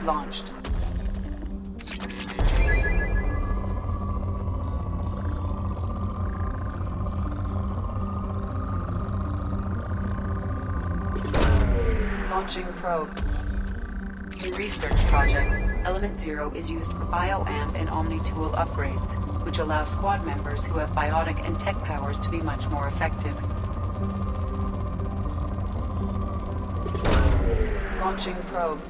launched. Launching probe. In research projects, Element Zero is used for bioamp and omni-tool upgrades, which allow squad members who have biotic and tech powers to be much more effective. Launching probe.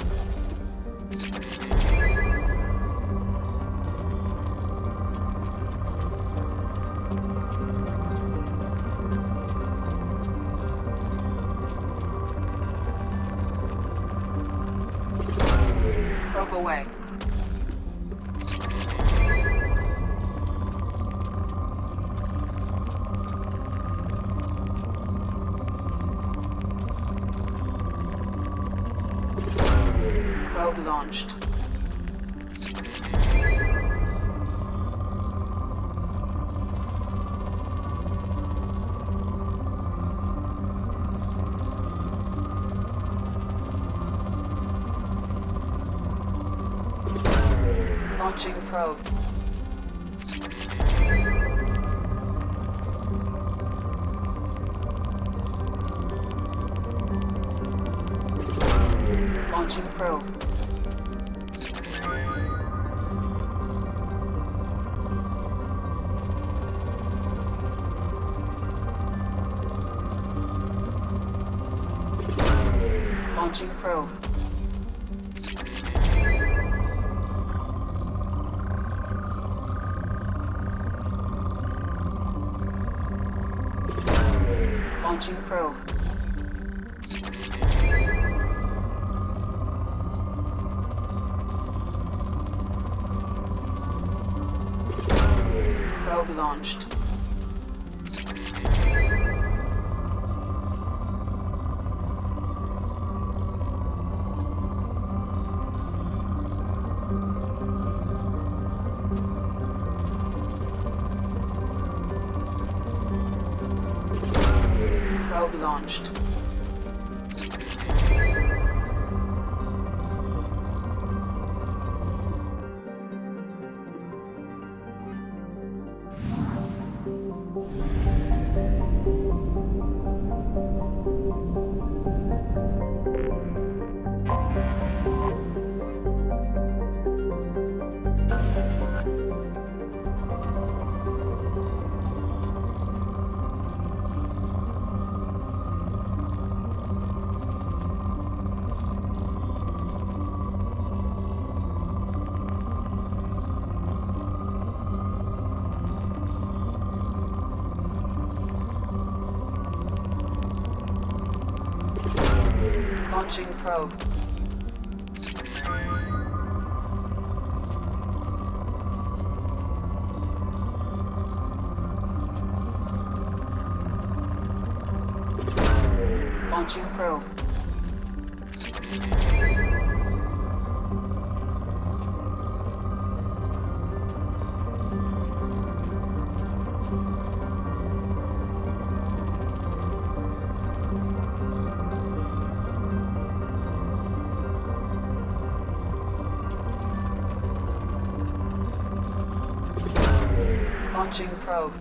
Probe away. Probe launched. Launching probe. Launching probe. Launching probe. Launching probe. Probe launched. Probe launched. Launching probe. Launching probe. Launching probe.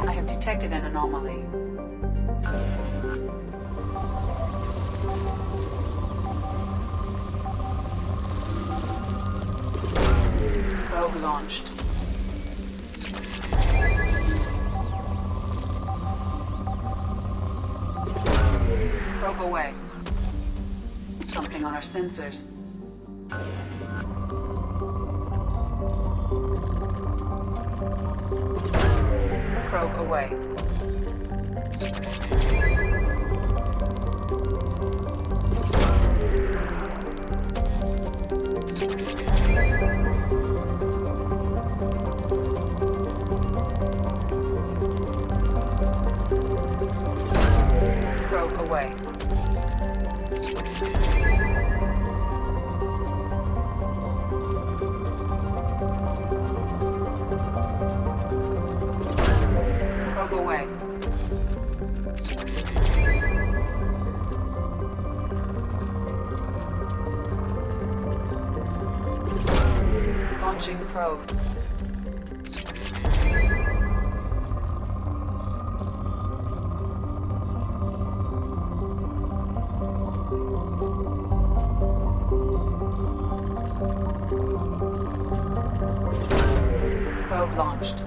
I have detected an anomaly. Probe launched. Probe away. Something malfunctioning on our sensors. Probe away. Probe away. Probe away. Launching probe. Probe launched.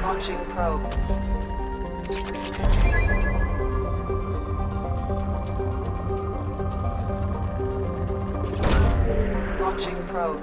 Launching probe. Launching probe.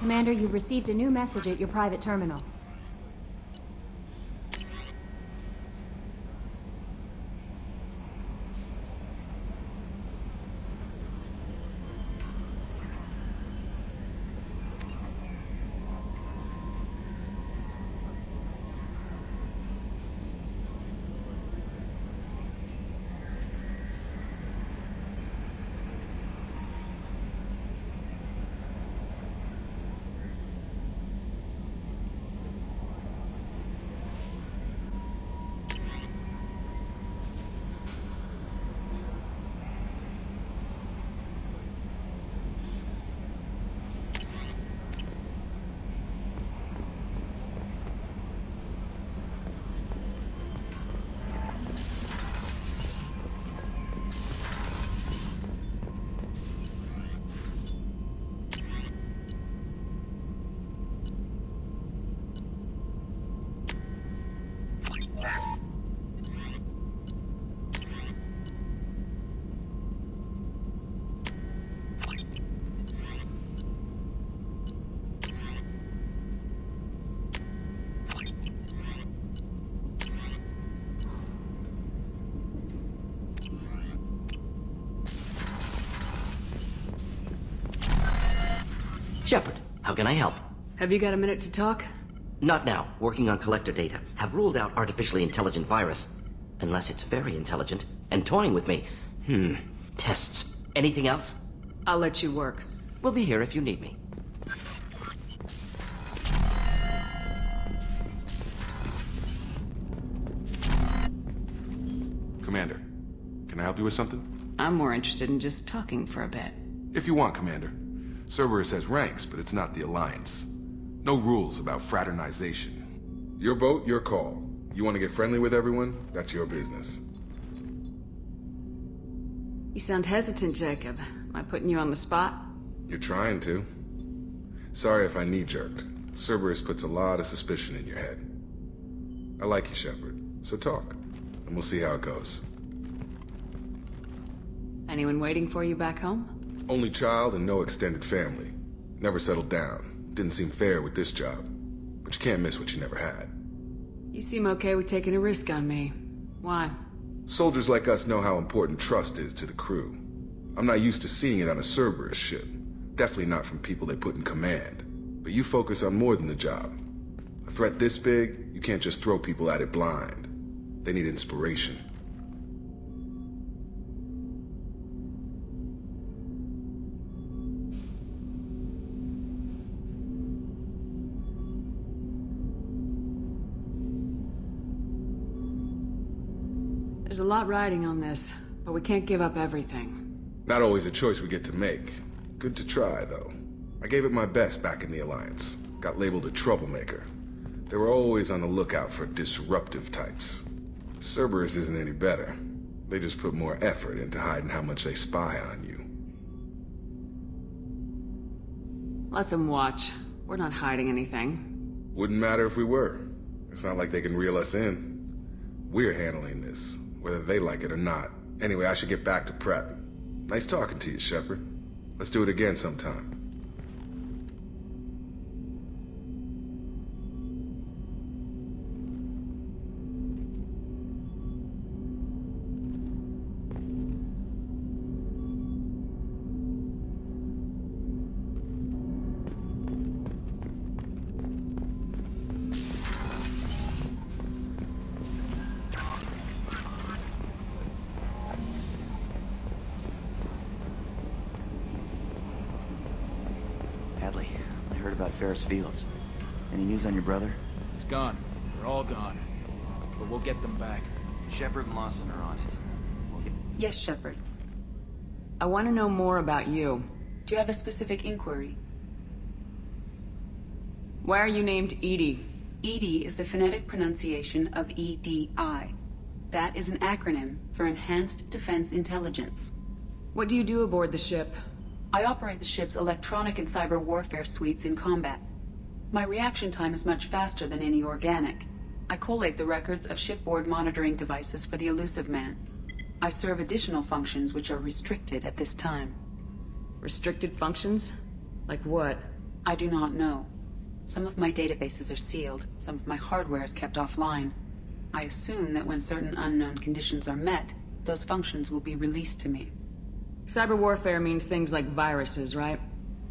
Commander, you've received a new message at your private terminal. Shepard, how can I help? Have you got a minute to talk? Not now. Working on collector data. Have ruled out artificially intelligent virus. Unless it's very intelligent. And toying with me. Tests. Anything else? I'll let you work. We'll be here if you need me. Commander, can I help you with something? I'm more interested in just talking for a bit. If you want, Commander. Cerberus has ranks, but it's not the Alliance. No rules about fraternization. Your boat, your call. You want to get friendly with everyone? That's your business. You sound hesitant, Jacob. Am I putting you on the spot? You're trying to. Sorry if I knee-jerked. Cerberus puts a lot of suspicion in your head. I like you, Shepard, so talk, and we'll see how it goes. Anyone waiting for you back home? Only child and no extended family. Never settled down. Didn't seem fair with this job. But you can't miss what you never had. You seem okay with taking a risk on me. Why? Soldiers like us know how important trust is to the crew. I'm not used to seeing it on a Cerberus ship. Definitely not from people they put in command. But you focus on more than the job. A threat this big, you can't just throw people at it blind. They need inspiration. There's a lot riding on this, but we can't give up everything. Not always a choice we get to make. Good to try, though. I gave it my best back in the Alliance. Got labeled a troublemaker. They were always on the lookout for disruptive types. Cerberus isn't any better. They just put more effort into hiding how much they spy on you. Let them watch. We're not hiding anything. Wouldn't matter if we were. It's not like they can reel us in. We're handling this, whether they like it or not. Anyway, I should get back to prep. Nice talking to you, Shepard. Let's do it again sometime. Ferris Fields. Any news on your brother? He's gone. They're all gone. But we'll get them back. Shepard and Lawson are on it. Yes, Shepard. I want to know more about you. Do you have a specific inquiry? Why are you named EDI? EDI is the phonetic pronunciation of EDI. That is an acronym for Enhanced Defense Intelligence. What do you do aboard the ship? I operate the ship's electronic and cyber warfare suites in combat. My reaction time is much faster than any organic. I collate the records of shipboard monitoring devices for the Elusive Man. I serve additional functions which are restricted at this time. Restricted functions? Like what? I do not know. Some of my databases are sealed, some of my hardware is kept offline. I assume that when certain unknown conditions are met, those functions will be released to me. Cyber warfare means things like viruses, right?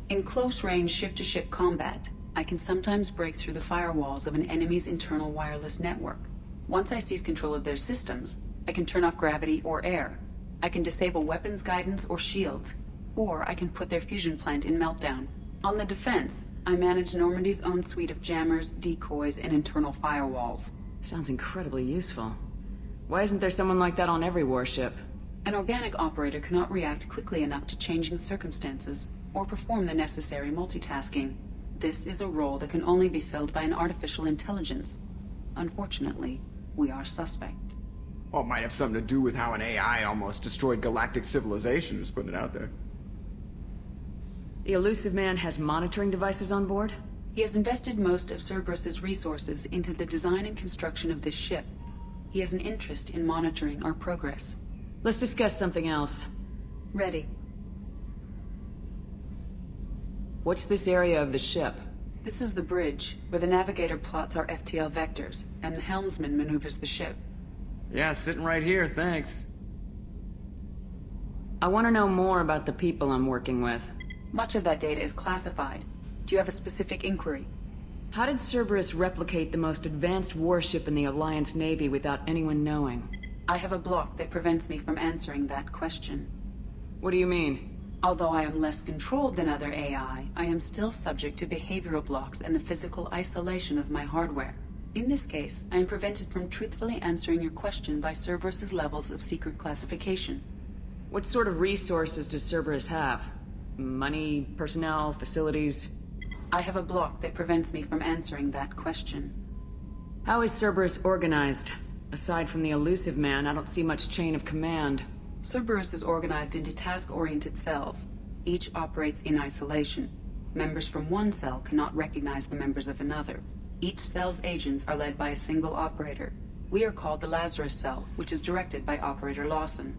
In close-range ship-to-ship combat, I can sometimes break through the firewalls of an enemy's internal wireless network. Once I seize control of their systems, I can turn off gravity or air. I can disable weapons guidance or shields, or I can put their fusion plant in meltdown. On the defense, I manage Normandy's own suite of jammers, decoys, and internal firewalls. Sounds incredibly useful. Why isn't there someone like that on every warship? An organic operator cannot react quickly enough to changing circumstances, or perform the necessary multitasking. This is a role that can only be filled by an artificial intelligence. Unfortunately, we are suspect. Well, it might have something to do with how an AI almost destroyed galactic civilization, just putting it out there. The elusive man has monitoring devices on board? He has invested most of Cerberus's resources into the design and construction of this ship. He has an interest in monitoring our progress. Let's discuss something else. Ready. What's this area of the ship? This is the bridge, where the navigator plots our FTL vectors, and the helmsman maneuvers the ship. Yeah, sitting right here, thanks. I want to know more about the people I'm working with. Much of that data is classified. Do you have a specific inquiry? How did Cerberus replicate the most advanced warship in the Alliance Navy without anyone knowing? I have a block that prevents me from answering that question. What do you mean? Although I am less controlled than other AI, I am still subject to behavioral blocks and the physical isolation of my hardware. In this case, I am prevented from truthfully answering your question by Cerberus's levels of secret classification. What sort of resources does Cerberus have? Money, personnel, facilities? I have a block that prevents me from answering that question. How is Cerberus organized? Aside from the elusive man, I don't see much chain of command. Cerberus is organized into task-oriented cells. Each operates in isolation. Members from one cell cannot recognize the members of another. Each cell's agents are led by a single operator. We are called the Lazarus Cell, which is directed by Operator Lawson.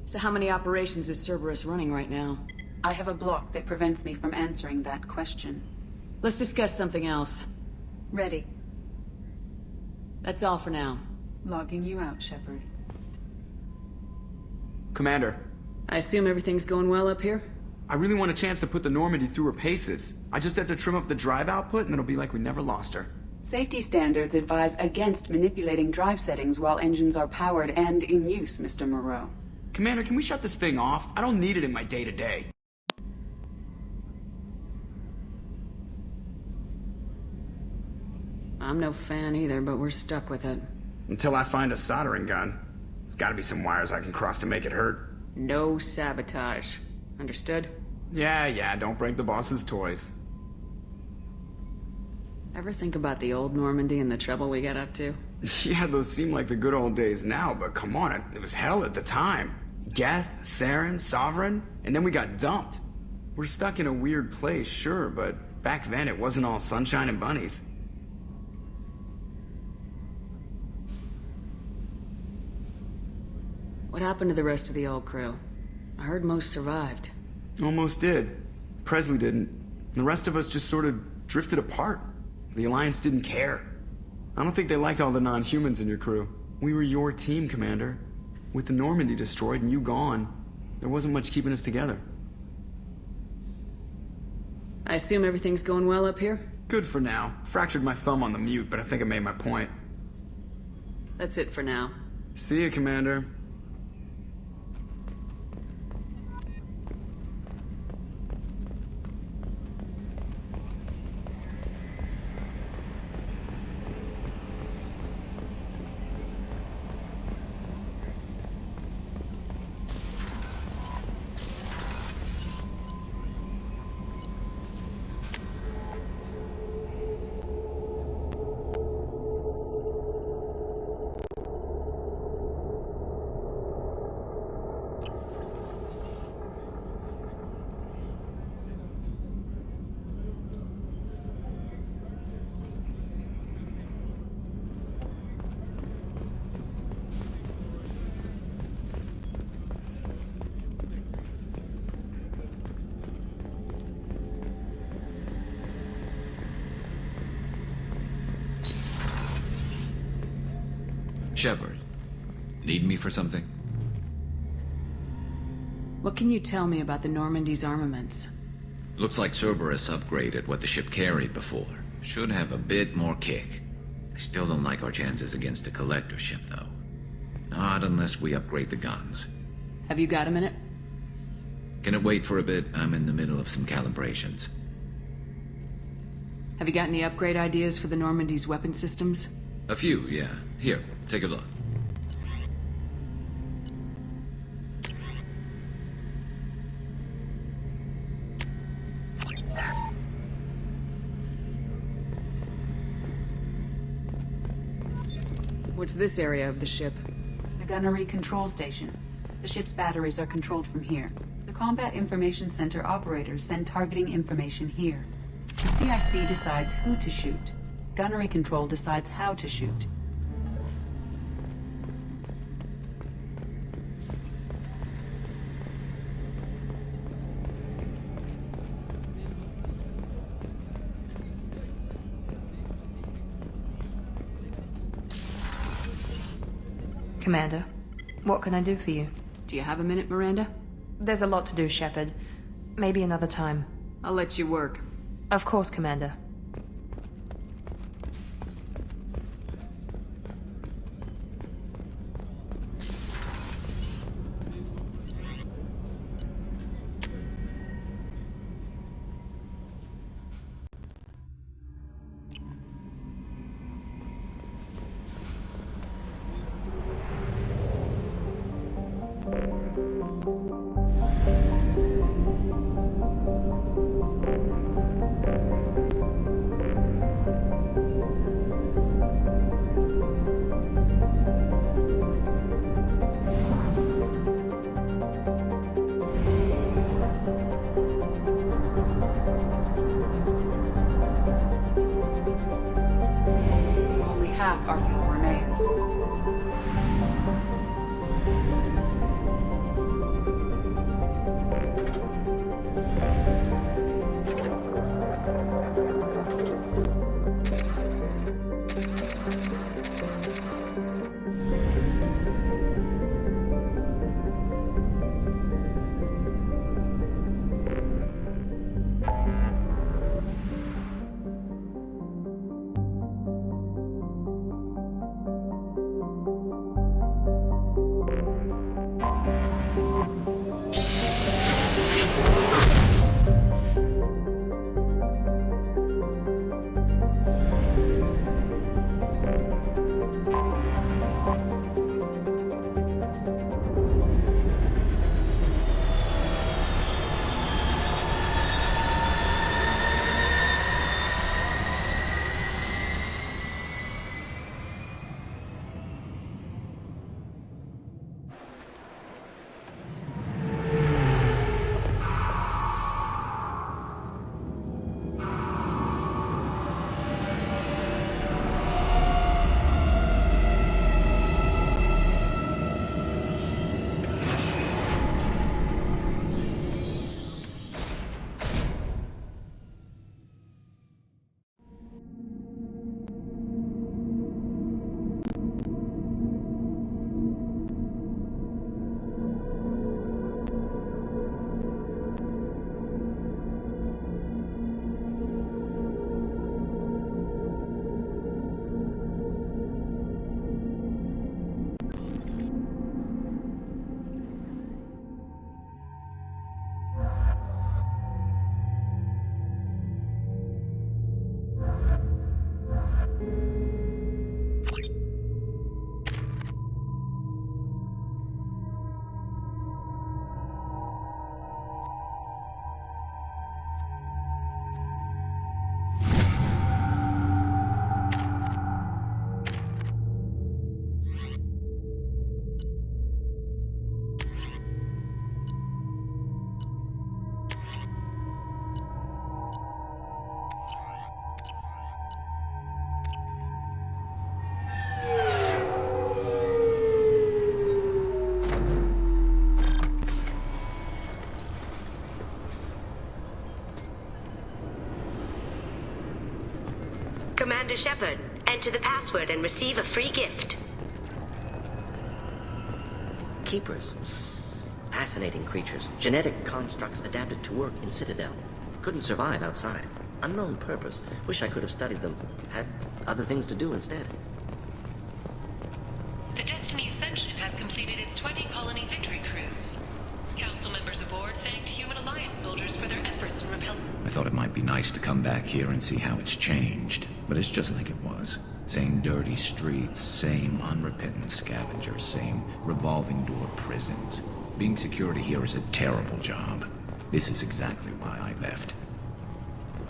So how many operations is Cerberus running right now? I have a block that prevents me from answering that question. Let's discuss something else. Ready. That's all for now. Logging you out, Shepard. Commander, I assume everything's going well up here? I really want a chance to put the Normandy through her paces. I just have to trim up the drive output and it'll be like we never lost her. Safety standards advise against manipulating drive settings while engines are powered and in use, Mr. Moreau. Commander, can we shut this thing off? I don't need it in my day-to-day. I'm no fan either, but we're stuck with it. Until I find a soldering gun. There's gotta be some wires I can cross to make it hurt. No sabotage. Understood? Yeah, don't break the boss's toys. Ever think about the old Normandy and the trouble we got up to? Yeah, those seem like the good old days now, but come on, it was hell at the time. Geth, Saren, Sovereign, and then we got dumped. We're stuck in a weird place, sure, but back then it wasn't all sunshine and bunnies. What happened to the rest of the old crew? I heard most survived. Almost did. Presley didn't. The rest of us just sort of drifted apart. The Alliance didn't care. I don't think they liked all the non-humans in your crew. We were your team, Commander. With the Normandy destroyed and you gone, there wasn't much keeping us together. I assume everything's going well up here? Good for now. Fractured my thumb on the mute, but I think I made my point. That's it for now. See you, Commander. Shepard, need me for something? What can you tell me about the Normandy's armaments? Looks like Cerberus upgraded what the ship carried before. Should have a bit more kick. I still don't like our chances against a collector ship, though. Not unless we upgrade the guns. Have you got a minute? Can it wait for a bit? I'm in the middle of some calibrations. Have you got any upgrade ideas for the Normandy's weapon systems? A few, yeah. Here, take a look. What's this area of the ship? The gunnery control station. The ship's batteries are controlled from here. The Combat Information Center operators send targeting information here. The CIC decides who to shoot. Gunnery control decides how to shoot. Commander, what can I do for you? Do you have a minute, Miranda? There's a lot to do, Shepard. Maybe another time. I'll let you work. Of course, Commander. Only half our fuel remains. Commander Shepard, enter the password and receive a free gift. Keepers. Fascinating creatures. Genetic constructs adapted to work in Citadel. Couldn't survive outside. Unknown purpose. Wish I could have studied them. Had other things to do instead. The Destiny Ascension has completed its 20-colony victory cruise. Council members aboard thanked Human Alliance soldiers for their efforts in repelling. I thought it might be nice to come back here and see how it's changed, but it's just like it was. Same dirty streets, same unrepentant scavengers, same revolving door prisons. Being security here is a terrible job. This is exactly why I left.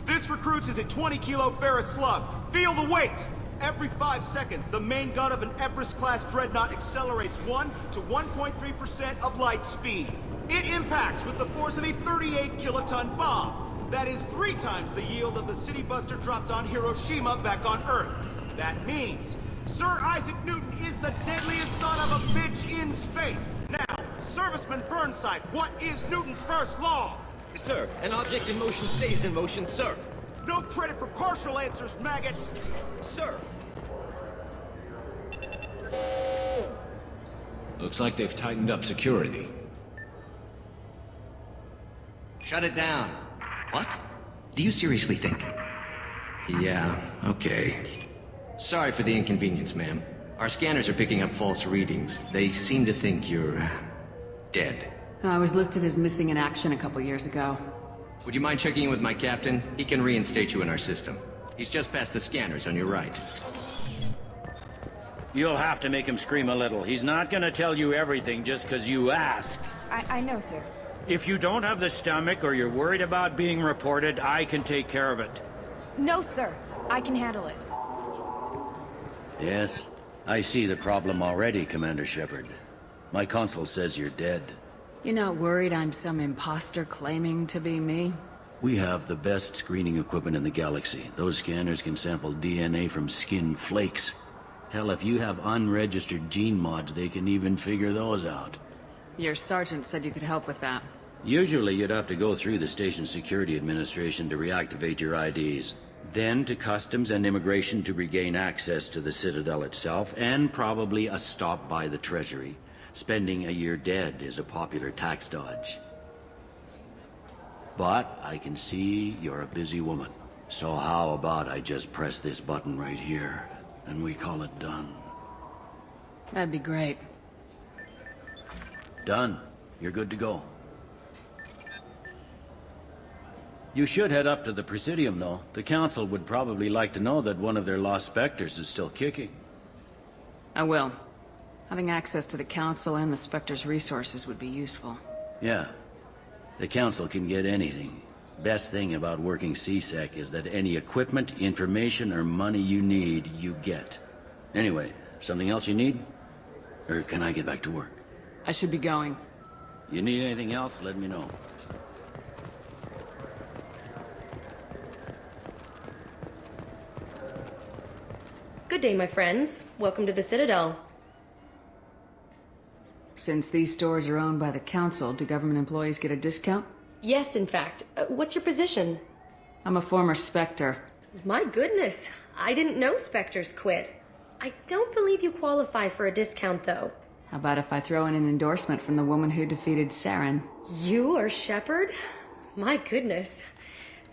This recruits is a 20-kilo ferrous slug. Feel the weight! Every 5 seconds, the main gun of an Everest-class dreadnought accelerates 1 to 1.3% of light speed. It impacts with the force of a 38-kiloton bomb. That is 3 times the yield of the city buster dropped on Hiroshima back on Earth. That means Sir Isaac Newton is the deadliest son of a bitch in space. Now, Serviceman Burnside, what is Newton's first law? Sir, an object in motion stays in motion, sir. No credit for partial answers, maggot! Sir! Looks like they've tightened up security. Shut it down. What? Do you seriously think? Yeah, okay. Sorry for the inconvenience, ma'am. Our scanners are picking up false readings. They seem to think you're... dead. I was listed as missing in action a couple years ago. Would you mind checking in with my captain? He can reinstate you in our system. He's just past the scanners on your right. You'll have to make him scream a little. He's not gonna tell you everything just because you ask. I know, sir. If you don't have the stomach or you're worried about being reported, I can take care of it. No, sir. I can handle it. Yes, I see the problem already, Commander Shepard. My console says you're dead. You're not worried I'm some imposter claiming to be me? We have the best screening equipment in the galaxy. Those scanners can sample DNA from skin flakes. Hell, if you have unregistered gene mods, they can even figure those out. Your sergeant said you could help with that. Usually you'd have to go through the Station Security Administration to reactivate your IDs. Then to Customs and Immigration to regain access to the Citadel itself, and probably a stop by the Treasury. Spending a year dead is a popular tax dodge. But I can see you're a busy woman. So how about I just press this button right here, and we call it done? That'd be great. Done. You're good to go. You should head up to the Presidium, though. The Council would probably like to know that one of their lost Spectres is still kicking. I will. Having access to the Council and the Spectre's resources would be useful. Yeah. The Council can get anything. Best thing about working CSEC is that any equipment, information, or money you need, you get. Anyway, something else you need? Or can I get back to work? I should be going. You need anything else, let me know. Good day, my friends. Welcome to the Citadel. Since these stores are owned by the Council, do government employees get a discount? Yes, in fact. What's your position? I'm a former Spectre. My goodness. I didn't know Spectres quit. I don't believe you qualify for a discount, though. How about if I throw in an endorsement from the woman who defeated Saren? You are Shepard? My goodness.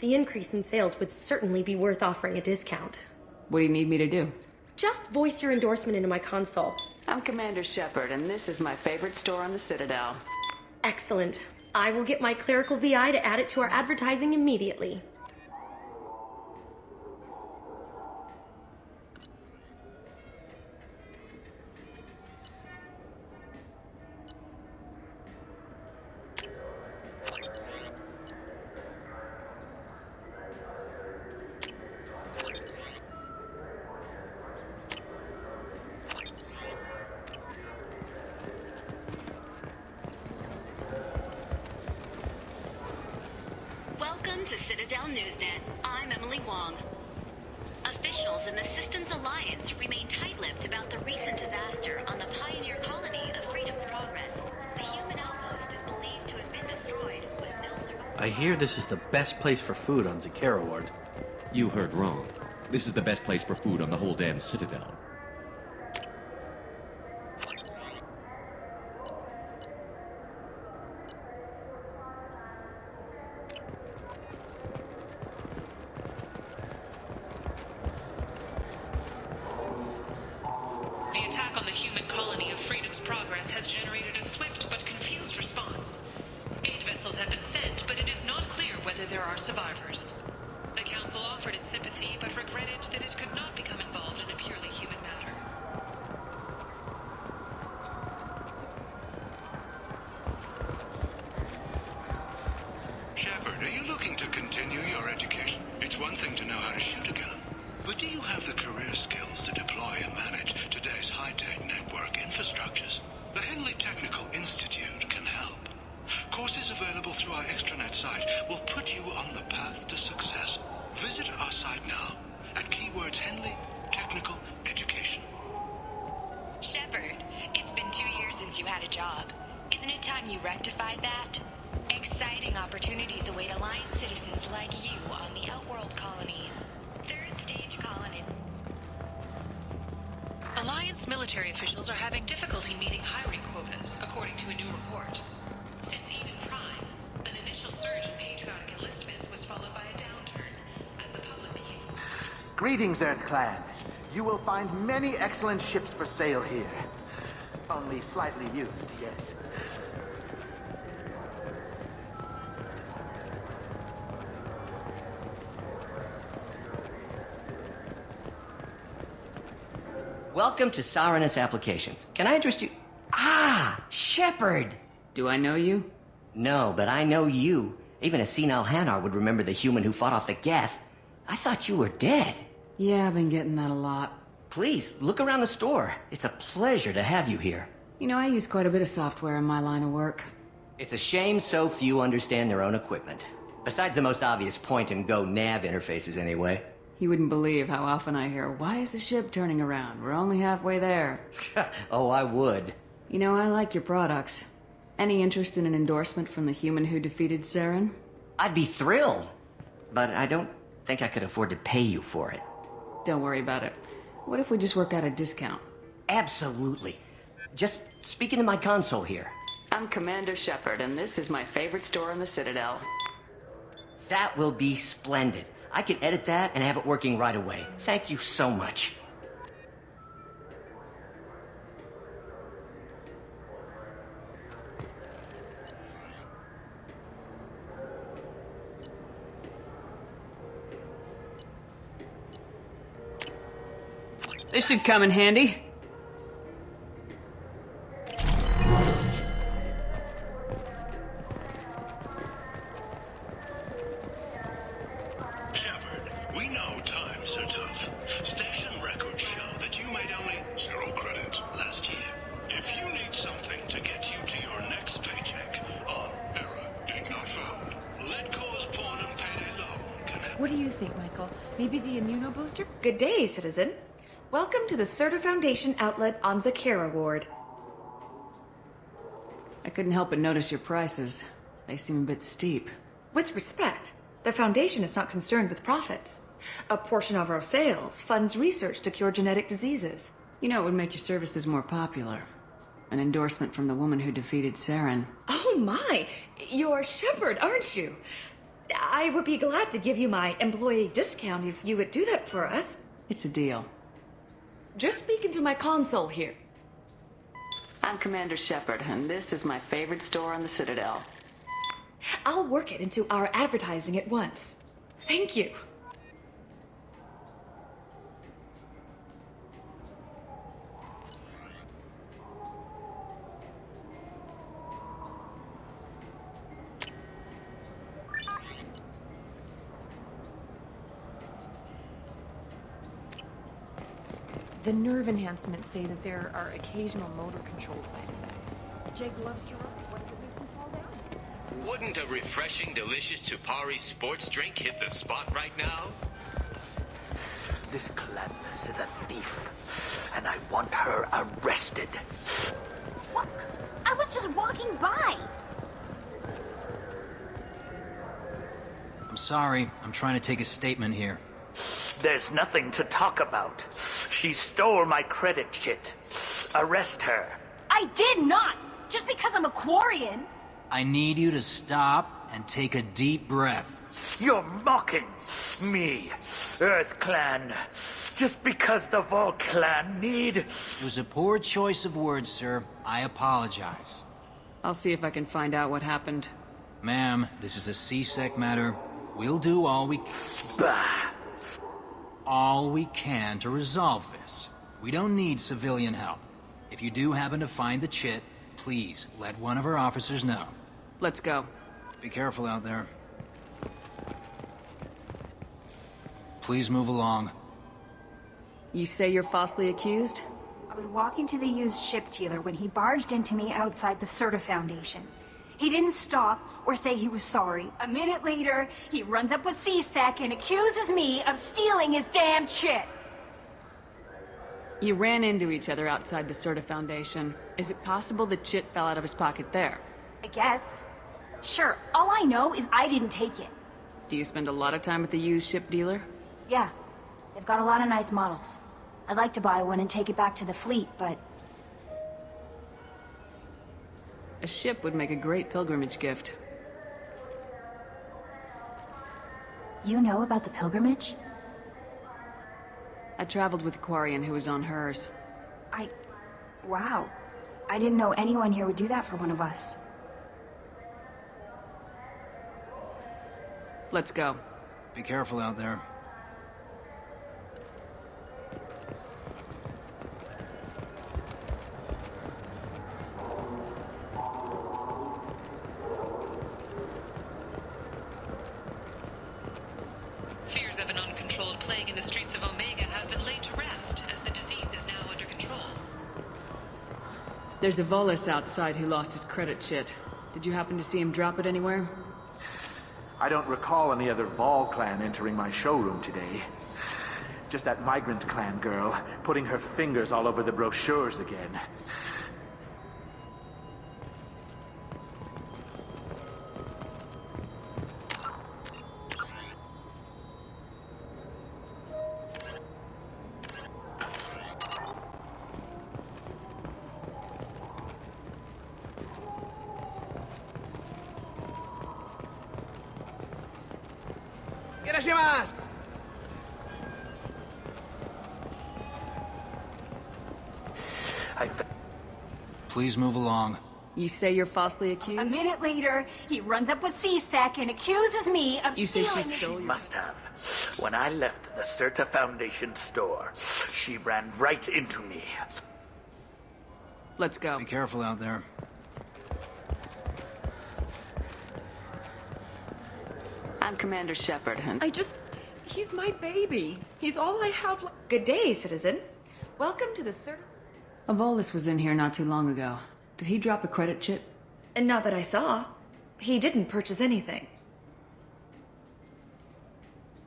The increase in sales would certainly be worth offering a discount. What do you need me to do? Just voice your endorsement into my console. I'm Commander Shepard, and this is my favorite store on the Citadel. Excellent. I will get my clerical VI to add it to our advertising immediately. Welcome to Citadel Newsnet. I'm Emily Wong. Officials in the Systems Alliance remain tight-lipped about the recent disaster on the pioneer colony of Freedom's Progress. The human outpost is believed to have been destroyed with no survivors. I hear this is the best place for food on Zakera Ward. You heard wrong. This is the best place for food on the whole damn Citadel. has generated a swift but confused response. 8 vessels have been sent, but it is not clear whether there are survivors. The Council offered its sympathy, but regretted that it could not become involved in a purely human matter. Shepard, are you looking to continue your education? It's one thing to know how to shoot a gun, but do you have the career skills to deploy and manage today's high-tech network infrastructures? The Henley Technical Institute can help. Courses available through our extranet site will put you on the path to success. Visit our site now at keywords Henley Technical Education. Shepard, it's been 2 years since you had a job. Isn't it time you rectified that? Exciting opportunities await Alliance citizens like you on the Outworld colonies. Third stage colony. Alliance military officials are having difficulty meeting hiring quotas, according to a new report. Since Eden Prime, an initial surge in patriotic enlistments was followed by a downturn as the public became... Greetings, Earth Clan. You will find many excellent ships for sale here. Only slightly used, yes. Welcome to Sirenus Applications. Can I interest you? Ah, Shepard! Do I know you? No, but I know you. Even a senile Hanar would remember the human who fought off the Geth. I thought you were dead. Yeah, I've been getting that a lot. Please, look around the store. It's a pleasure to have you here. You know, I use quite a bit of software in my line of work. It's a shame so few understand their own equipment. Besides the most obvious point-and-go nav interfaces, anyway. You wouldn't believe how often I hear, "Why is the ship turning around? We're only halfway there." Oh, I would. You know, I like your products. Any interest in an endorsement from the human who defeated Saren? I'd be thrilled. But I don't think I could afford to pay you for it. Don't worry about it. What if we just work out a discount? Absolutely. Just speak into my console here. I'm Commander Shepard, and this is my favorite store in the Citadel. That will be splendid. I can edit that and have it working right away. Thank you so much. This should come in handy. Shepard, we know times are tough. Station records show that you made only 0 credits last year. If you need something to get you to your next paycheck on Error Date Not Found, let cause pawn and payday loan can help. What do you think, Michael? Maybe the immunobooster? Good day, citizen. Welcome to the Certa Foundation outlet on Zakera Ward. I couldn't help but notice your prices. They seem a bit steep. With respect, the Foundation is not concerned with profits. A portion of our sales funds research to cure genetic diseases. You know, it would make your services more popular. An endorsement from the woman who defeated Saren. Oh my! You're Shepard, aren't you? I would be glad to give you my employee discount if you would do that for us. It's a deal. Just speak into my console here. I'm Commander Shepard, and this is my favorite store on the Citadel. I'll work it into our advertising at once. Thank you. The nerve enhancements say that there are occasional motor control side effects. Jake loves to run. What could make him fall down? Wouldn't a refreshing, delicious Tupari sports drink hit the spot right now? This Gladness is a thief, and I want her arrested. What? I was just walking by. I'm sorry. I'm trying to take a statement here. There's nothing to talk about. She stole my credit chit. Arrest her. I did not! Just because I'm a Quarian! I need you to stop and take a deep breath. You're mocking me, Earth Clan, just because the Vol Clan need... It was a poor choice of words, sir. I apologize. I'll see if I can find out what happened. Ma'am, this is a C-Sec matter. We'll do all we can to resolve this. We don't need civilian help. If you do happen to find the chit, please let one of our officers know. Let's go. Be careful out there. Please move along. You say you're falsely accused? I was walking to the used ship dealer when he barged into me outside the Serta Foundation. He didn't stop or say he was sorry. A minute later, he runs up with C-Sec and accuses me of stealing his damn chit. You ran into each other outside the Serta Foundation. Is it possible the chit fell out of his pocket there? I guess. Sure, all I know is I didn't take it. Do you spend a lot of time at the used ship dealer? Yeah, they've got a lot of nice models. I'd like to buy one and take it back to the fleet, but... A ship would make a great pilgrimage gift. You know about the pilgrimage? I traveled with a Quarian who was on hers. Wow. I didn't know anyone here would do that for one of us. Let's go. Be careful out there. Fears of an uncontrolled plague in the streets of Omega have been laid to rest, as the disease is now under control. There's a Volus outside who lost his credit chit. Did you happen to see him drop it anywhere? I don't recall any other Vol clan entering my showroom today. Just that migrant clan girl putting her fingers all over the brochures again. Please move along. You say you're falsely accused? A minute later, he runs up with C-Sec and accuses me of stealing... You say she stole? She must have. When I left the Serta Foundation store, she ran right into me. Let's go. Be careful out there. I'm Commander Shepard, and... He's my baby. He's all I have. Good day, citizen. Welcome to the Serta... A Volus was in here not too long ago. Did he drop a credit chit? And not that I saw. He didn't purchase anything.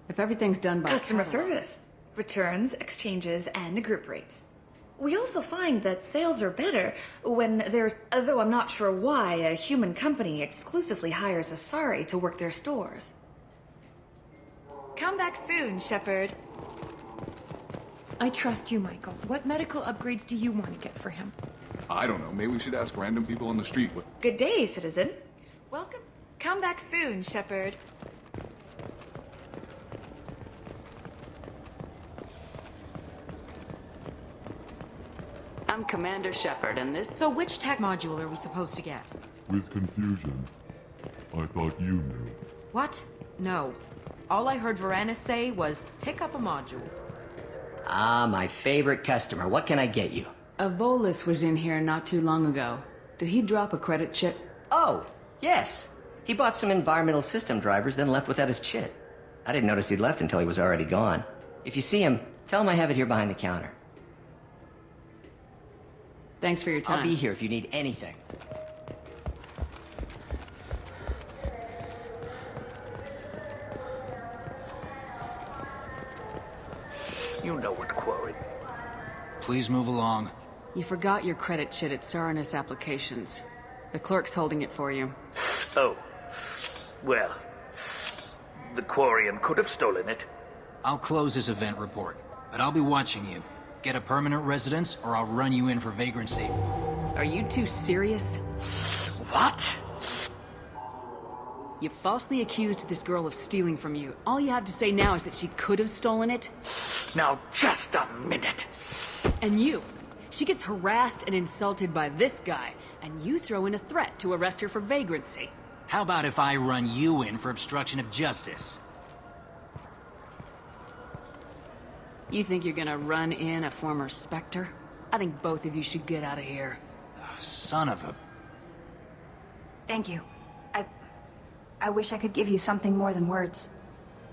If everything's done by customer service, returns, exchanges, and group rates. We also find that sales are better when there's, though I'm not sure why, a human company exclusively hires Asari to work their stores. Come back soon, Shepard. I trust you, Michael. What medical upgrades do you want to get for him? I don't know. Maybe we should ask random people on the street. Good day, citizen. Welcome. Come back soon, Shepard. I'm Commander Shepard, and this... So which tech module are we supposed to get? With confusion. I thought you knew. What? No. All I heard Varanus say was, pick up a module. Ah, my favorite customer. What can I get you? A Volus was in here not too long ago. Did he drop a credit chit? Oh, yes. He bought some environmental system drivers, then left without his chit. I didn't notice he'd left until he was already gone. If you see him, tell him I have it here behind the counter. Thanks for your time. I'll be here if you need anything. You know what quarry. Please move along. You forgot your credit chit at Saranus Applications. The clerk's holding it for you. Oh. Well, the Quarian could have stolen it. I'll close this event report, but I'll be watching you. Get a permanent residence, or I'll run you in for vagrancy. Are you two serious? What? You falsely accused this girl of stealing from you. All you have to say now is that she could have stolen it? Now, just a minute. And you. She gets harassed and insulted by this guy, and you throw in a threat to arrest her for vagrancy. How about if I run you in for obstruction of justice? You think you're gonna run in a former Spectre? I think both of you should get out of here. Son of a... Thank you. I wish I could give you something more than words.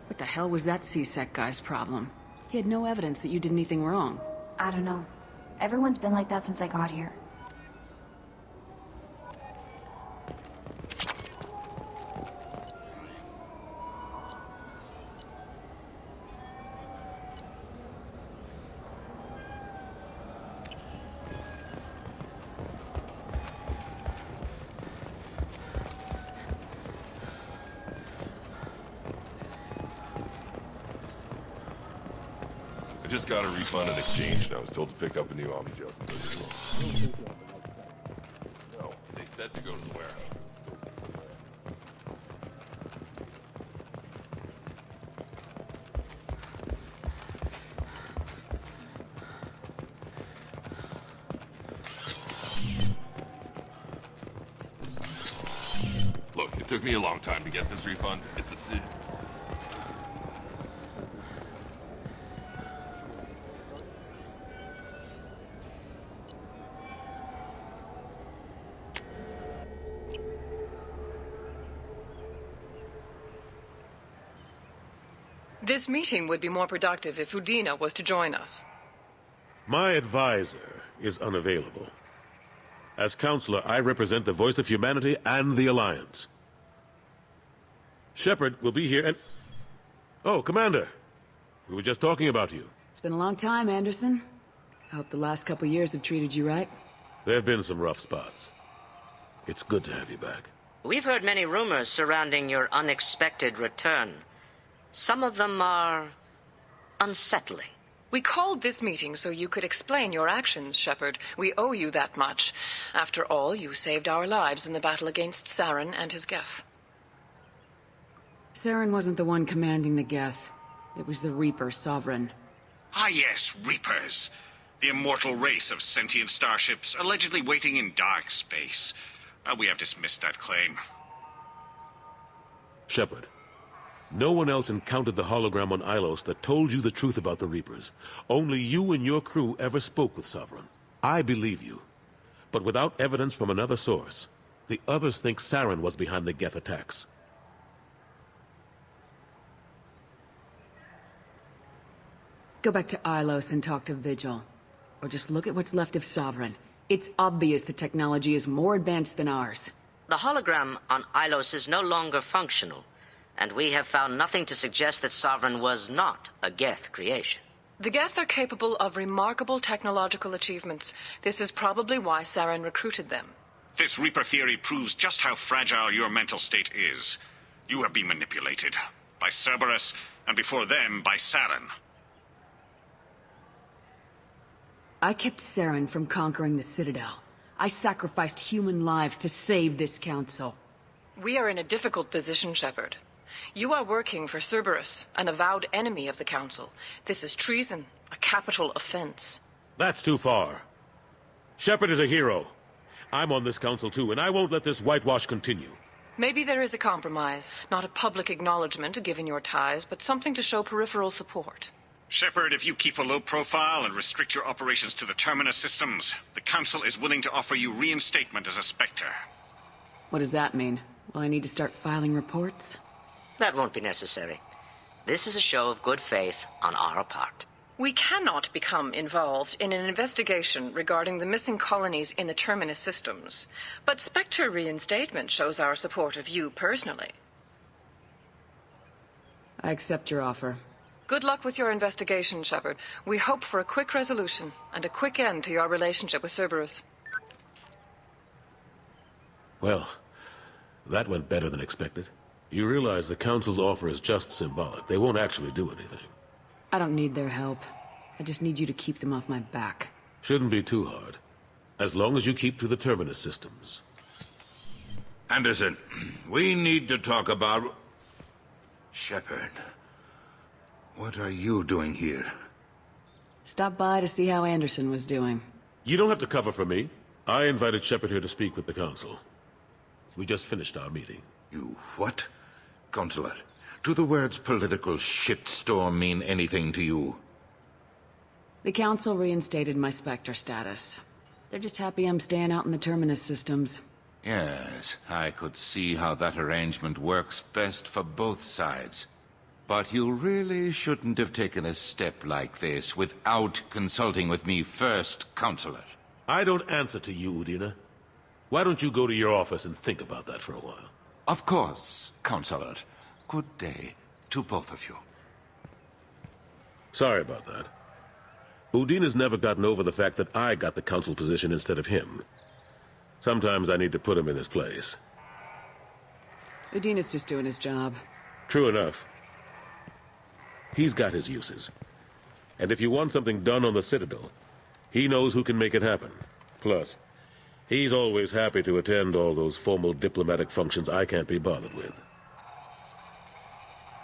What the hell was that C-Sec guy's problem? He had no evidence that you did anything wrong. I don't know. Everyone's been like that since I got here. I just got a refund and exchange, and I was told to pick up a new Omnigel. No, they said to go to the warehouse. Look, it took me a long time to get this refund. It's a sin. This meeting would be more productive if Udina was to join us. My advisor is unavailable. As counselor, I represent the voice of humanity and the Alliance. Shepard will be here and... Oh, Commander. We were just talking about you. It's been a long time, Anderson. I hope the last couple years have treated you right. There have been some rough spots. It's good to have you back. We've heard many rumors surrounding your unexpected return. Some of them are unsettling. We called this meeting so you could explain your actions, Shepard. We owe you that much. After all, you saved our lives in the battle against Saren and his Geth. Saren wasn't the one commanding the Geth. It was the Reaper Sovereign. Ah yes, Reapers. The immortal race of sentient starships allegedly waiting in dark space. We have dismissed that claim. Shepard. No one else encountered the hologram on Ilos that told you the truth about the Reapers. Only you and your crew ever spoke with Sovereign. I believe you. But without evidence from another source, the others think Saren was behind the Geth attacks. Go back to Ilos and talk to Vigil. Or just look at what's left of Sovereign. It's obvious the technology is more advanced than ours. The hologram on Ilos is no longer functional. And we have found nothing to suggest that Sovereign was not a Geth creation. The Geth are capable of remarkable technological achievements. This is probably why Saren recruited them. This Reaper theory proves just how fragile your mental state is. You have been manipulated. By Cerberus, and before them, by Saren. I kept Saren from conquering the Citadel. I sacrificed human lives to save this council. We are in a difficult position, Shepard. You are working for Cerberus, an avowed enemy of the Council. This is treason, a capital offense. That's too far. Shepard is a hero. I'm on this council too, and I won't let this whitewash continue. Maybe there is a compromise. Not a public acknowledgement given your ties, but something to show peripheral support. Shepard, if you keep a low profile and restrict your operations to the Terminus systems, the Council is willing to offer you reinstatement as a Spectre. What does that mean? Will I need to start filing reports? That won't be necessary. This is a show of good faith on our part. We cannot become involved in an investigation regarding the missing colonies in the Terminus systems. But Spectre reinstatement shows our support of you personally. I accept your offer. Good luck with your investigation, Shepard. We hope for a quick resolution and a quick end to your relationship with Cerberus. Well, that went better than expected. You realize the Council's offer is just symbolic. They won't actually do anything. I don't need their help. I just need you to keep them off my back. Shouldn't be too hard. As long as you keep to the Terminus systems. Anderson, we need to talk about... Shepard. What are you doing here? Stopped by to see how Anderson was doing. You don't have to cover for me. I invited Shepard here to speak with the Council. We just finished our meeting. You what? Consular, do the words political shitstorm mean anything to you? The Council reinstated my Spectre status. They're just happy I'm staying out in the Terminus systems. Yes, I could see how that arrangement works best for both sides. But you really shouldn't have taken a step like this without consulting with me first, Counselor. I don't answer to you, Udina. Why don't you go to your office and think about that for a while? Of course, Counselor. Good day to both of you. Sorry about that. Udina's never gotten over the fact that I got the Council position instead of him. Sometimes I need to put him in his place. Udina's just doing his job. True enough. He's got his uses. And if you want something done on the Citadel, he knows who can make it happen. Plus, he's always happy to attend all those formal diplomatic functions I can't be bothered with.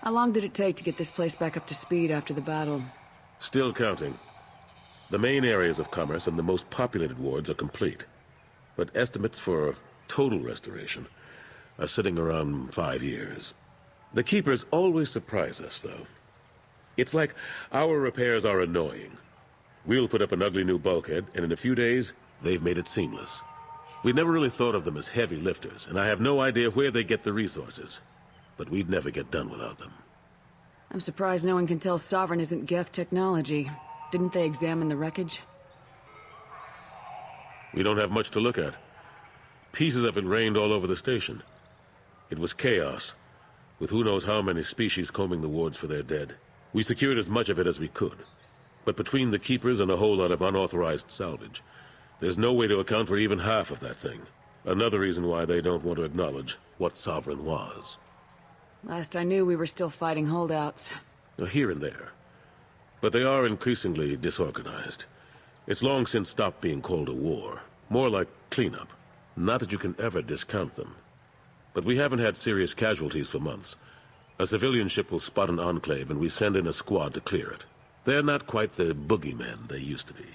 How long did it take to get this place back up to speed after the battle? Still counting. The main areas of commerce and the most populated wards are complete. But estimates for total restoration are sitting around 5 years. The Keepers always surprise us, though. It's like our repairs are annoying. We'll put up an ugly new bulkhead, and in a few days, they've made it seamless. We never really thought of them as heavy lifters, and I have no idea where they get the resources. But we'd never get done without them. I'm surprised no one can tell Sovereign isn't Geth technology. Didn't they examine the wreckage? We don't have much to look at. Pieces of it rained all over the station. It was chaos, with who knows how many species combing the wards for their dead. We secured as much of it as we could. But between the Keepers and a whole lot of unauthorized salvage, there's no way to account for even half of that thing. Another reason why they don't want to acknowledge what Sovereign was. Last I knew, we were still fighting holdouts. Here and there. But they are increasingly disorganized. It's long since stopped being called a war. More like cleanup. Not that you can ever discount them. But we haven't had serious casualties for months. A civilian ship will spot an enclave and we send in a squad to clear it. They're not quite the boogeymen they used to be.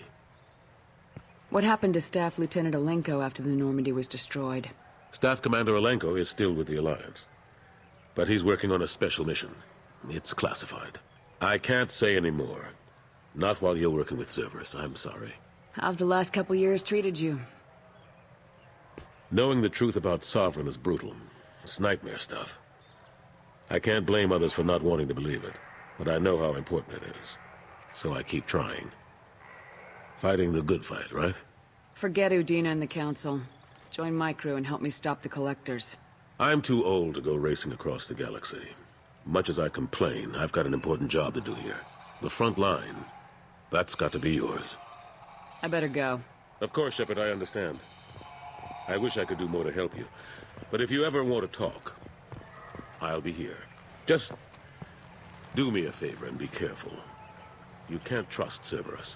What happened to Staff Lieutenant Alenko after the Normandy was destroyed? Staff Commander Alenko is still with the Alliance. But he's working on a special mission. It's classified. I can't say any more. Not while you're working with Cerberus, I'm sorry. How have the last couple years treated you? Knowing the truth about Sovereign is brutal. It's nightmare stuff. I can't blame others for not wanting to believe it, but I know how important it is. So I keep trying. Fighting the good fight, right? Forget Udina and the Council. Join my crew and help me stop the Collectors. I'm too old to go racing across the galaxy. Much as I complain, I've got an important job to do here. The front line. That's got to be yours. I better go. Of course, Shepard, I understand. I wish I could do more to help you. But if you ever want to talk, I'll be here. Just do me a favor and be careful. You can't trust Cerberus.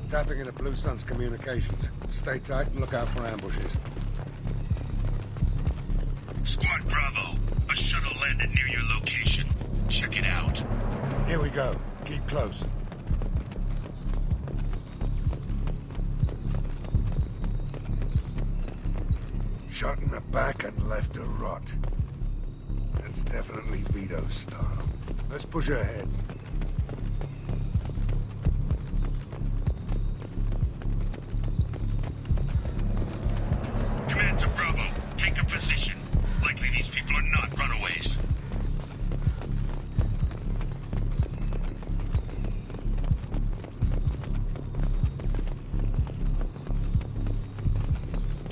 Tapping into Blue Sun's communications. Stay tight and look out for ambushes. Squad Bravo, a shuttle landed near your location. Check it out. Here we go. Keep close. Shot in the back and left to rot. That's definitely Vito's style. Let's push ahead. Command to Bravo. Take a position. Likely these people are not runaways.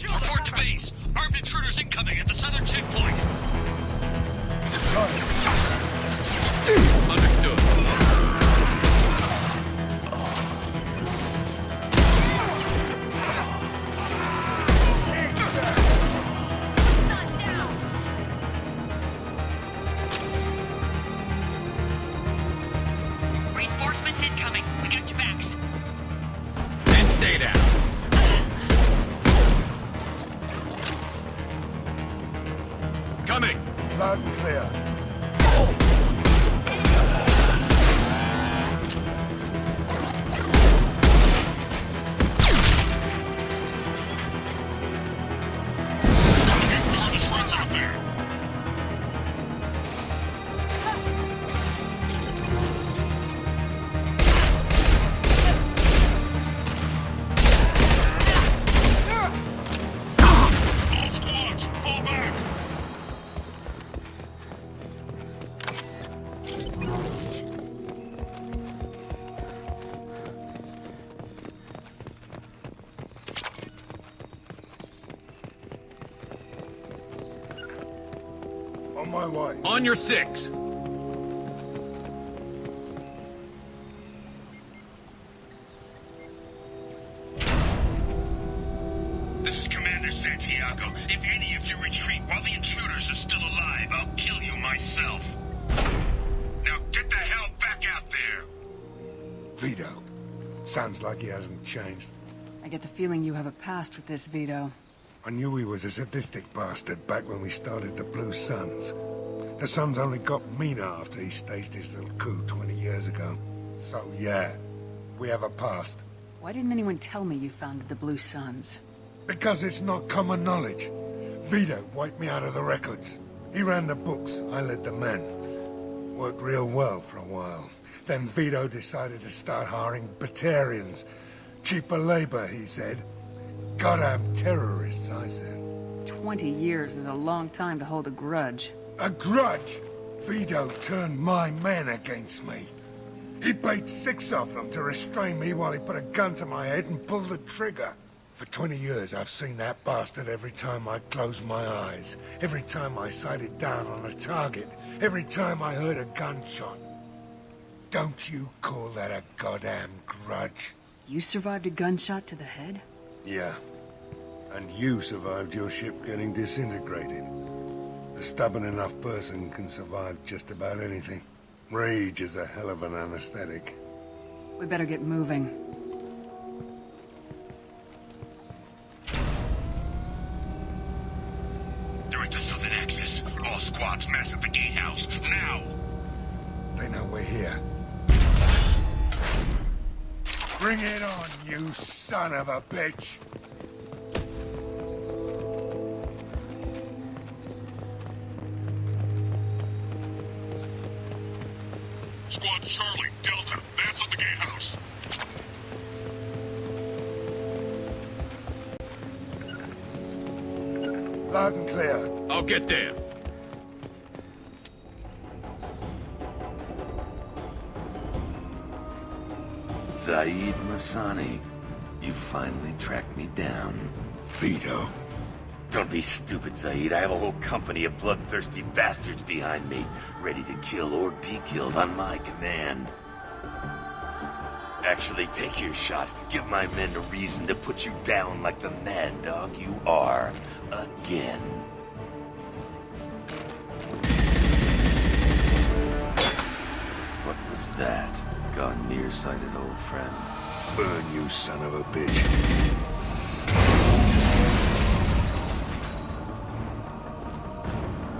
Report to base. Armed intruders incoming at the southern checkpoint. Understood. Reinforcements incoming. We got your backs. And stay down. Coming. Loud and clear. What's out there? All squads, fall back! On my way. On your six. This is Commander Santiago. If any of you retreat while the intruders are still alive, I'll kill you myself. Now get the hell back out there! Vito. Sounds like he hasn't changed. I get the feeling you have a past with this, Vito. I knew he was a sadistic bastard back when we started the Blue Suns. The Suns only got meaner after he staged his little coup 20 years ago. So yeah, we have a past. Why didn't anyone tell me you founded the Blue Suns? Because it's not common knowledge. Vito wiped me out of the records. He ran the books, I led the men. Worked real well for a while. Then Vito decided to start hiring Batarians. Cheaper labor, he said. Goddamn terrorists, I said. 20 years is a long time to hold a grudge. A grudge? Vito turned my men against me. He paid 6 of them to restrain me while he put a gun to my head and pulled the trigger. For 20 years, I've seen that bastard every time I closed my eyes. Every time I sighted down on a target. Every time I heard a gunshot. Don't you call that a goddamn grudge? You survived a gunshot to the head? Yeah. And you survived your ship getting disintegrated. A stubborn enough person can survive just about anything. Rage is a hell of an anesthetic. We better get moving. They're at the southern axis. All squads mass at the gatehouse. Now! They know we're here. Bring it on, you son of a bitch! Squad Charlie, Delta, mass at the gatehouse. Loud and clear. I'll get there. Zaid Masani, you finally tracked me down. Vito. Don't be stupid, Zaid. I have a whole company of bloodthirsty bastards behind me, ready to kill or be killed on my command. Actually, take your shot. Give my men a reason to put you down like the mad dog you are. Again. What was that? Gone nearsighted, old friend. Burn, you son of a bitch.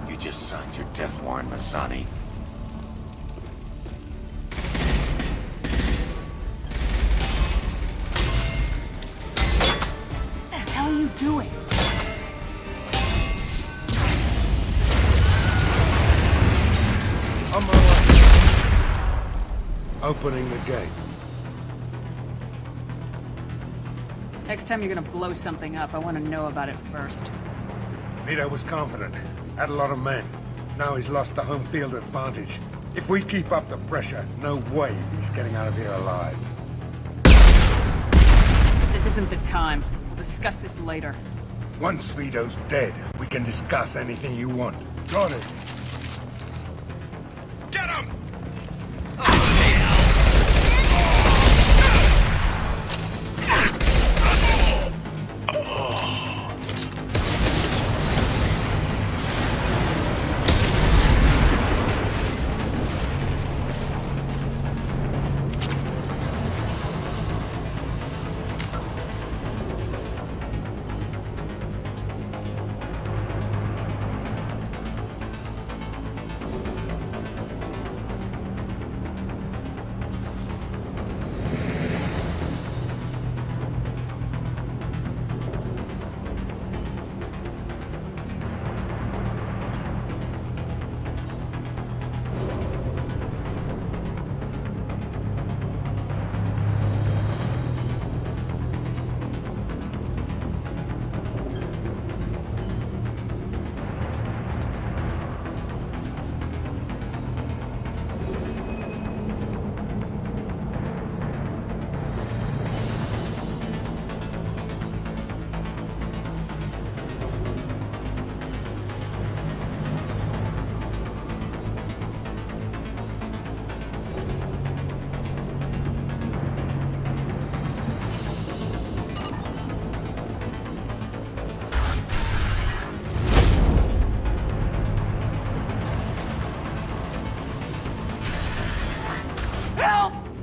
You just signed your death warrant, Masani. What the hell are you doing? On my way. Opening the gate. Next time you're gonna blow something up, I want to know about it first. Vito was confident. Had a lot of men. Now he's lost the home field advantage. If we keep up the pressure, no way he's getting out of here alive. This isn't the time. We'll discuss this later. Once Vito's dead, we can discuss anything you want. Got it. Get him!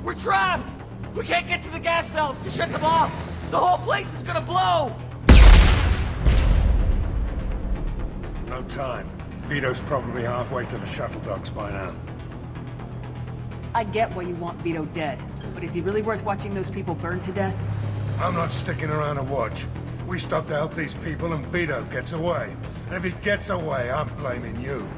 We're trapped! We can't get to the gas valves to shut them off! The whole place is gonna blow! No time. Vito's probably halfway to the shuttle docks by now. I get why you want Vito dead, but is he really worth watching those people burn to death? I'm not sticking around to watch. We stop to help these people and Vito gets away. And if he gets away, I'm blaming you.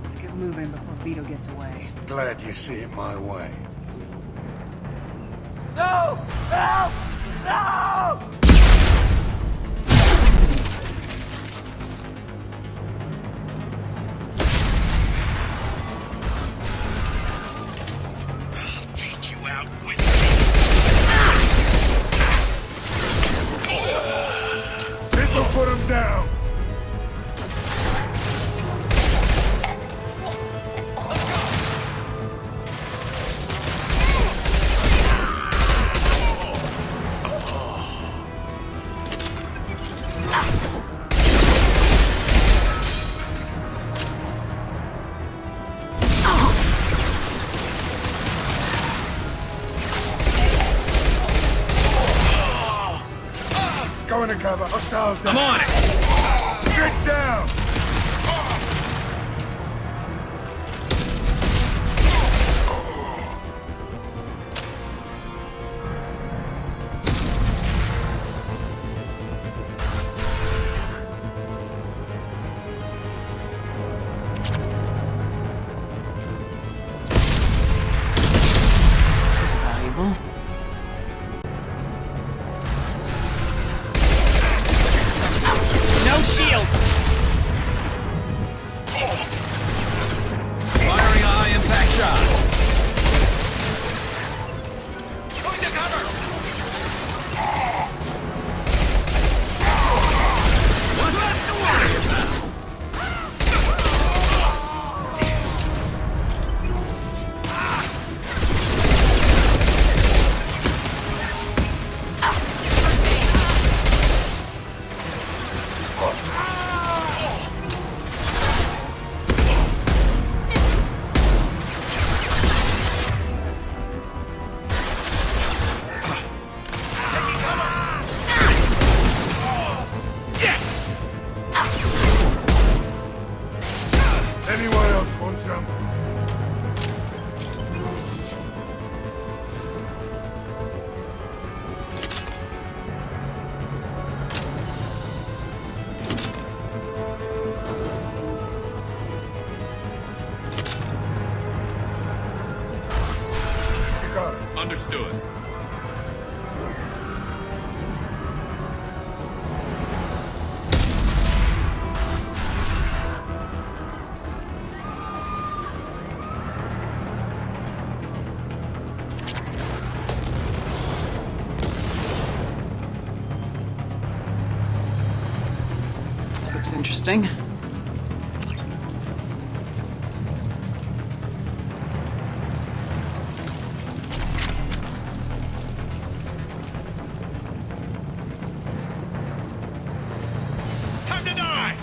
Let's get moving before Vito gets away. Glad you see it my way. No! Help! No! I'll take you out with me. This will put him down! Go into cover. Hostiles down. I'm on it! Sit down! This is valuable. Understood. This looks interesting. Time to die!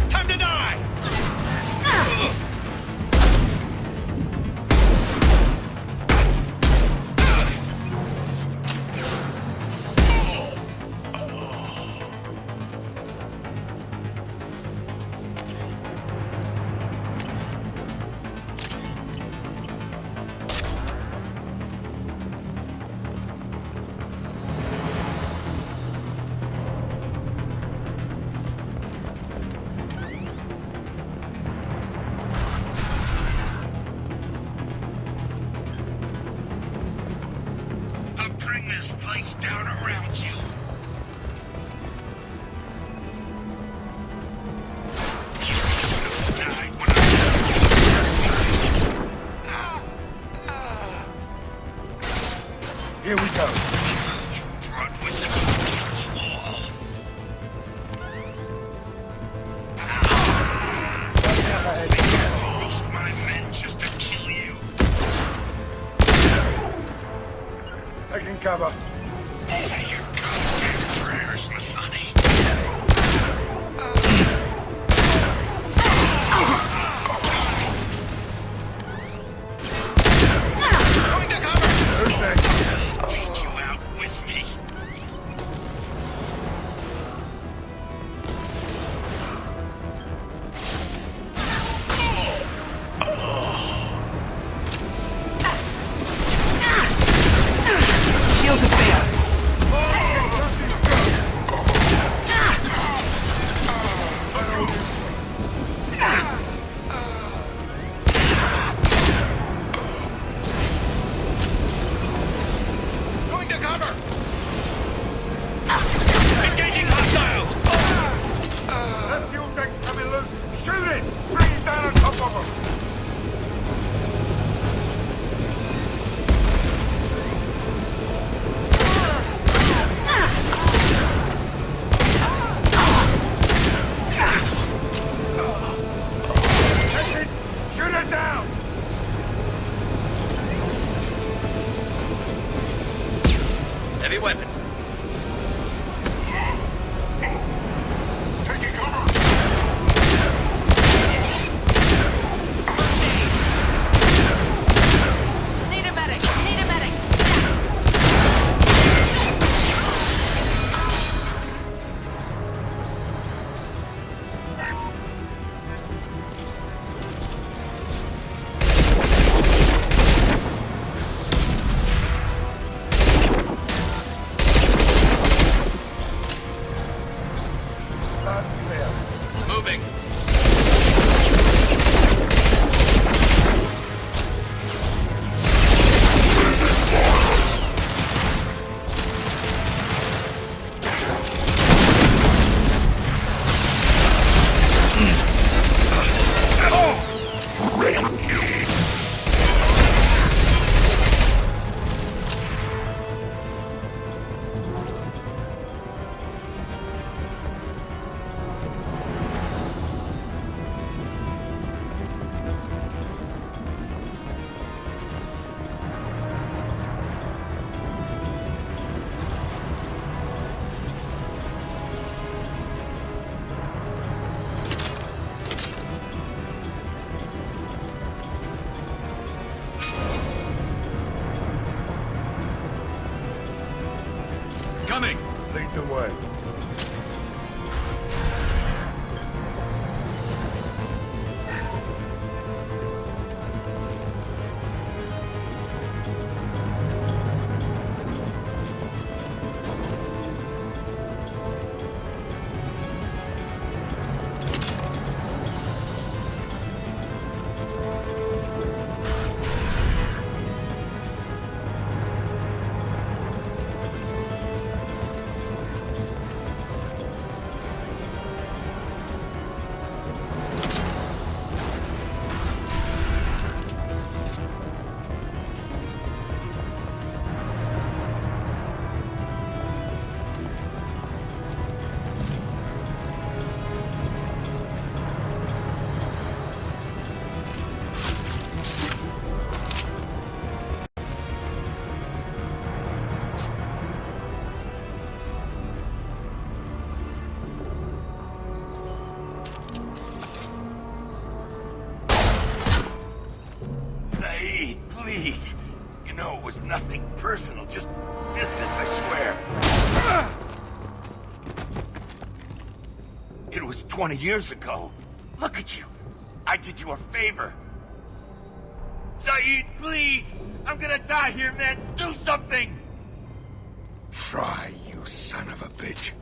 Time to die! I'll bring this place down around you. You should have died when Here we go. you brought with you will kill you all. Roast my men just to kill you. Taking cover. Say your goddamn prayers, Masani. Going to cover! Who's next? I'll take you out with me. Shields have failed. Going to cover! Engaging hostiles! That fuel tank's coming loose. Shoot it! Bring it down on top of them. That's it! Shoot it down! Heavy weapon. Taking cover! Need a medic! Need a medic! Loud and clear. Moving. Coming! Lead the way. Zaid, please. You know, it was nothing personal, just business, I swear. It was 20 years ago. Look at you. I did you a favor. Zaid, please! I'm gonna die here, man! Do something! Try, you son of a bitch.